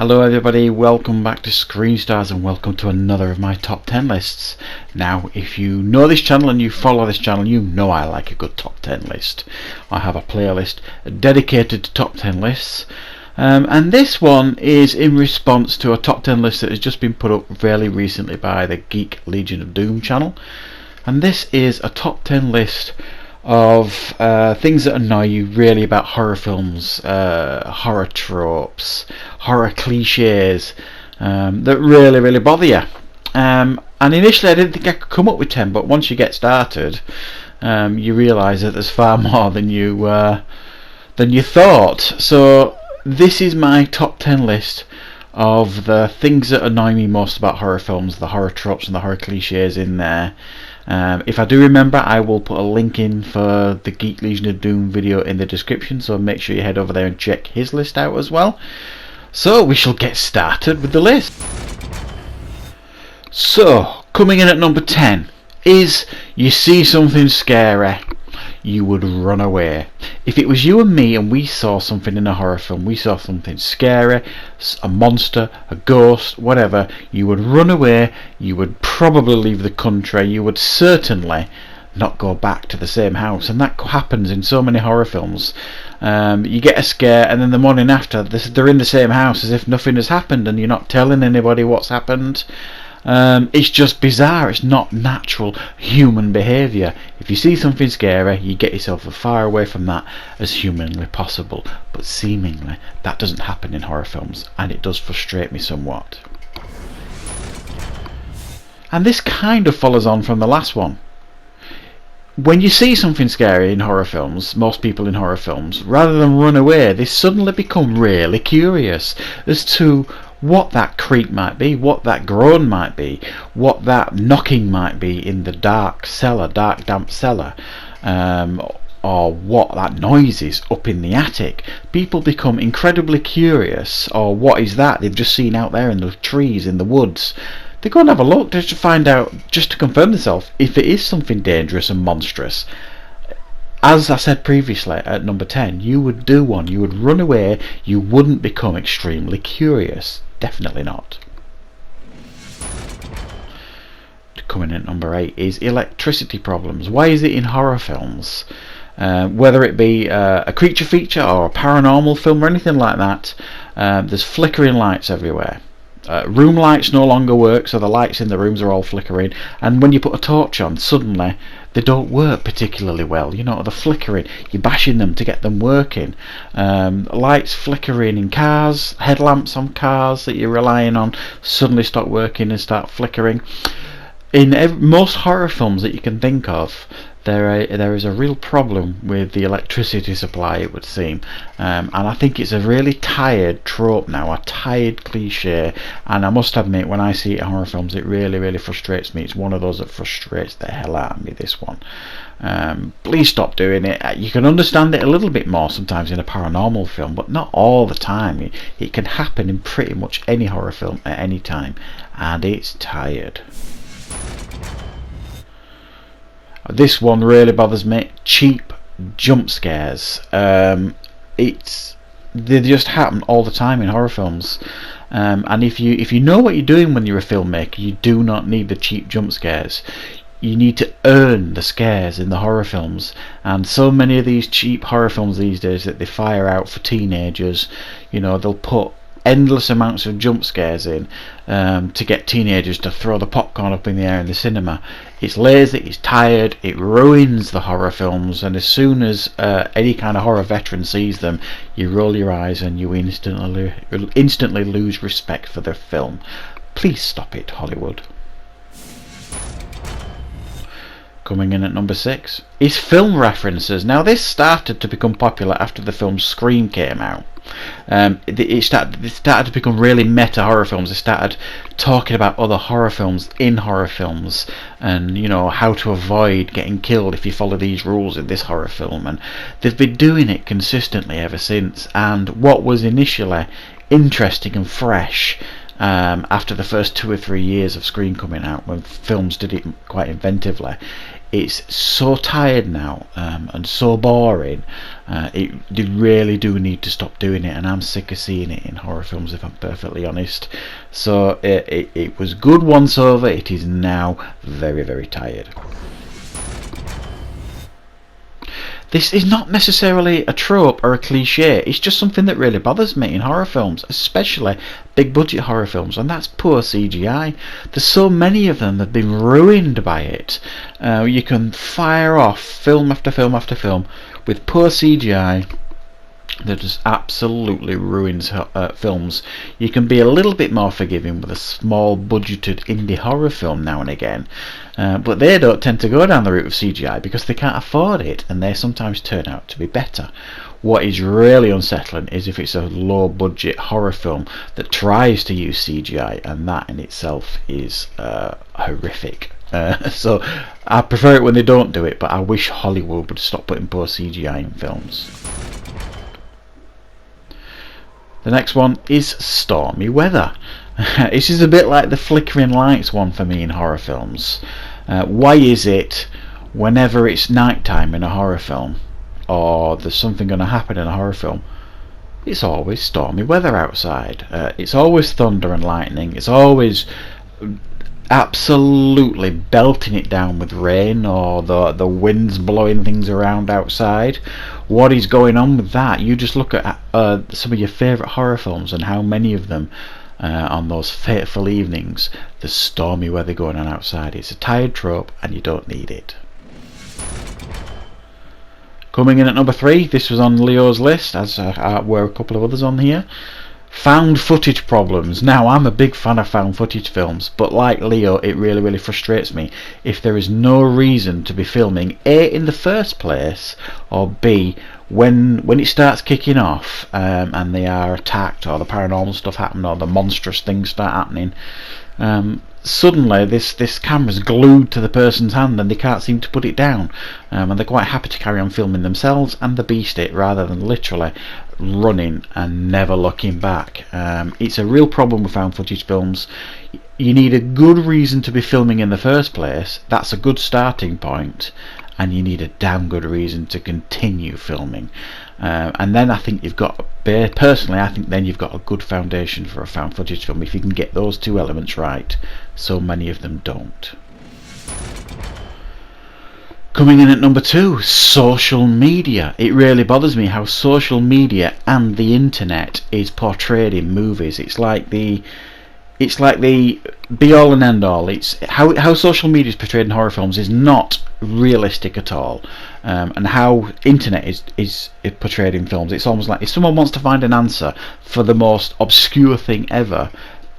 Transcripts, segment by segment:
Hello everybody, welcome back to Screen Stars and welcome to another of my top 10 lists. Now if you know this channel and you follow this channel, you know I like a good top 10 list. I have a playlist dedicated to top 10 lists, and this one is in response to a top 10 list that has just been put up fairly recently by the Geek Legion of Doom channel. And this is a top 10 list of things that annoy you really about horror films, horror tropes, horror cliches that really bother you. And initially I didn't think I could come up with 10, but once you get started you realise that there's far more than you thought. So this is my top 10 list of the things that annoy me most about horror films, the horror tropes and the horror cliches in there. If I do remember, I will put a link in for the Geek Legion of Doom video in the description, so make sure you head over there and check his list out as well. So we shall get started with the list. So coming in at number 10 is you see something scary, you would run away. If it was you and me and we saw something in a horror film, we saw something scary, a monster, a ghost, whatever, you would run away, you would probably leave the country, you would certainly not go back to the same house. And that happens in so many horror films. You get a scare and then the morning after they're in the same house as if nothing has happened and you're not telling anybody what's happened. It's just bizarre. It's not natural human behaviour. If you see something scary, you get yourself as far away from that as humanly possible. But seemingly that doesn't happen in horror films, and it does frustrate me somewhat. And this kind of follows on from the last one. When you see something scary in horror films, most people in horror films, rather than run away, they suddenly become really curious as to what that creak might be, what that groan might be, what that knocking might be in the dark damp cellar, or what that noise is up in the attic. People become incredibly curious. Or what is that they've just seen out there in the trees, in the woods? They go and have a look just to find out, just to confirm themselves if it is something dangerous and monstrous. As I said previously at number 10, you would do one, you would run away, you wouldn't become extremely curious. Definitely not. Coming in at number 8 is electricity problems. Why is it in horror films? Whether it be a creature feature or a paranormal film or anything like that, there's flickering lights everywhere. Room lights no longer work, so the lights in the rooms are all flickering, and when you put a torch on, suddenly they don't work particularly well. You know, they're flickering, you're bashing them to get them working. Lights flickering in cars, headlamps on cars that you're relying on suddenly stop working and start flickering. In most horror films that you can think of, there is a real problem with the electricity supply, it would seem, and I think it's a really tired trope now, a tired cliche, and I must admit when I see it in horror films it really frustrates me. It's one of those that frustrates the hell out of me, this one. Please stop doing it. You can understand it a little bit more sometimes in a paranormal film, but not all the time. It can happen in pretty much any horror film at any time, and it's tired. This one really bothers me. Cheap jump scares. They just happen all the time in horror films. And if you know what you're doing when you're a filmmaker, you do not need the cheap jump scares. You need to earn the scares in the horror films, and so many of these cheap horror films these days that they fire out for teenagers, you know, they'll put endless amounts of jump scares in to get teenagers to throw the popcorn up in the air in the cinema. It's lazy, it's tired, it ruins the horror films, and as soon as any kind of horror veteran sees them, you roll your eyes and you instantly lose respect for the film. Please stop it, Hollywood. Coming in at number 6 is film references. Now this started to become popular after the film Scream came out. It started to become really meta horror films. They started talking about other horror films in horror films, and you know, how to avoid getting killed if you follow these rules in this horror film, and they've been doing it consistently ever since. And what was initially interesting and fresh after the first 2 or 3 years of Scream coming out, when films did it quite inventively, it's so tired now, and so boring. They really do need to stop doing it, and I'm sick of seeing it in horror films, if I'm perfectly honest. So it was good once over. It is now very, very tired. This is not necessarily a trope or a cliche, it's just something that really bothers me in horror films, especially big budget horror films, and that's poor CGI. There's so many of them that have been ruined by it. You can fire off film after film after film with poor CGI that just absolutely ruins films. You can be a little bit more forgiving with a small budgeted indie horror film now and again, but they don't tend to go down the route of CGI because they can't afford it, and they sometimes turn out to be better. What is really unsettling is if it's a low budget horror film that tries to use CGI, and that in itself is horrific. So I prefer it when they don't do it, but I wish Hollywood would stop putting poor CGI in films. The next one is Stormy Weather. This is a bit like the flickering lights one for me in horror films. Why is it whenever it's night time in a horror film, or there's something going to happen in a horror film, it's always stormy weather outside? It's always thunder and lightning. It's always absolutely belting it down with rain, or the wind's blowing things around outside. What is going on with that? You just look at some of your favourite horror films and how many of them on those fateful evenings there's stormy weather going on outside. It's a tired trope and you don't need it. Coming in at number 3, this was on Leo's list, as were a couple of others on here. Found footage problems. Now, I'm a big fan of found footage films, but like Leo, it really, really frustrates me if there is no reason to be filming A, in the first place, or B, when it starts kicking off, and they are attacked, or the paranormal stuff happens, or the monstrous things start happening. Suddenly this camera's glued to the person's hand and they can't seem to put it down, and they're quite happy to carry on filming themselves and the beast it, rather than literally running and never looking back. It's a real problem with found footage films. You need a good reason to be filming in the first place. That's a good starting point, and you need a damn good reason to continue filming. And then I think you've got, personally, I think then you've got a good foundation for a found footage film if you can get those two elements right. So many of them don't. Coming in at number 2, social media. It really bothers me how social media and the internet is portrayed in movies. It's like the be all and end all. It's how social media is portrayed in horror films is not realistic at all, and how internet is portrayed in films. It's almost like if someone wants to find an answer for the most obscure thing ever,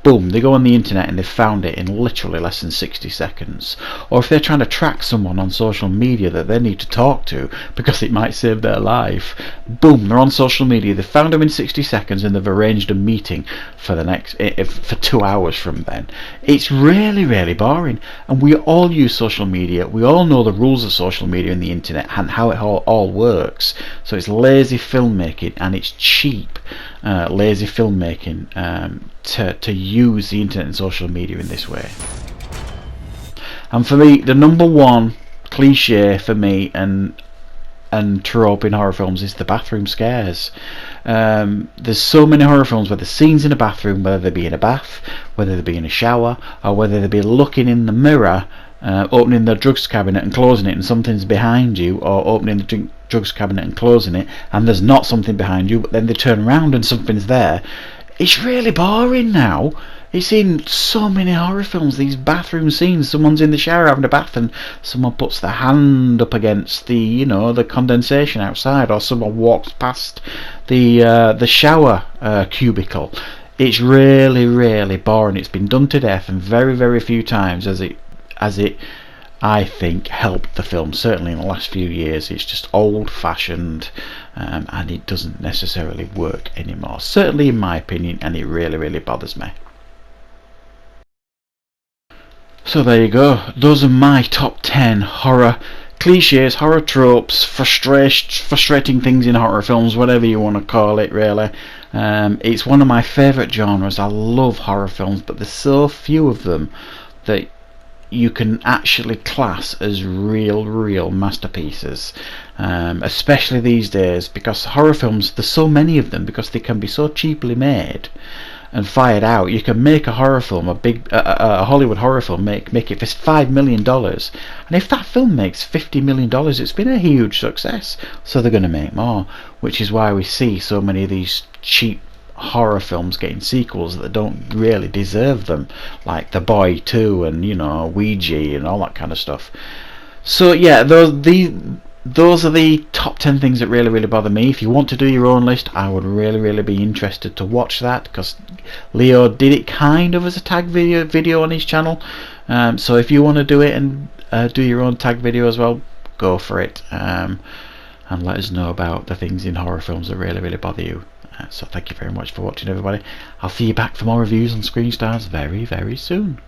boom, they go on the internet and they've found it in literally less than 60 seconds. Or if they're trying to track someone on social media that they need to talk to because it might save their life, boom, they're on social media, they've found them in 60 seconds and they've arranged a meeting for the next for 2 hours from then. It's really, really boring, and we all use social media. We all know the rules of social media and the internet and how it all works. So it's lazy filmmaking, and it's cheap lazy filmmaking to use the internet and social media in this way. And for me, the number one cliche for me and trope in horror films is the bathroom scares. There's so many horror films where the scenes in a bathroom, whether they be in a bath, whether they be in a shower, or whether they be looking in the mirror, opening the drugs cabinet and closing it and something's behind you, or opening the drugs cabinet and closing it and there's not something behind you, but then they turn around and something's there. It's really boring now. It's in so many horror films, these bathroom scenes. Someone's in the shower having a bath and someone puts their hand up against the condensation outside, or someone walks past the shower cubicle. It's really, really boring. It's been done to death, and very, very few times as it I think helped the film. Certainly in the last few years it's just old-fashioned, and it doesn't necessarily work anymore, certainly in my opinion, and it really, really bothers me. So there you go, those are my top 10 horror cliches, horror tropes, frustrating things in horror films, whatever you want to call it, really. It's one of my favourite genres. I love horror films, but there's so few of them that you can actually class as real masterpieces, especially these days, because horror films, there's so many of them, because they can be so cheaply made and fired out. You can make a horror film, a Hollywood horror film, make it for $5 million, and if that film makes $50 million, it's been a huge success. So they're going to make more, which is why we see so many of these cheap horror films getting sequels that don't really deserve them, like The Boy 2 and, you know, Ouija and all that kind of stuff. So yeah, those are the top 10 things that really bother me. If you want to do your own list, I would really be interested to watch that, because Leo did it kind of as a tag video on his channel. So if you want to do it and do your own tag video as well, go for it, and let us know about the things in horror films that really bother you. So thank you very much for watching, everybody. I'll see you back for more reviews on Screen Stars very soon.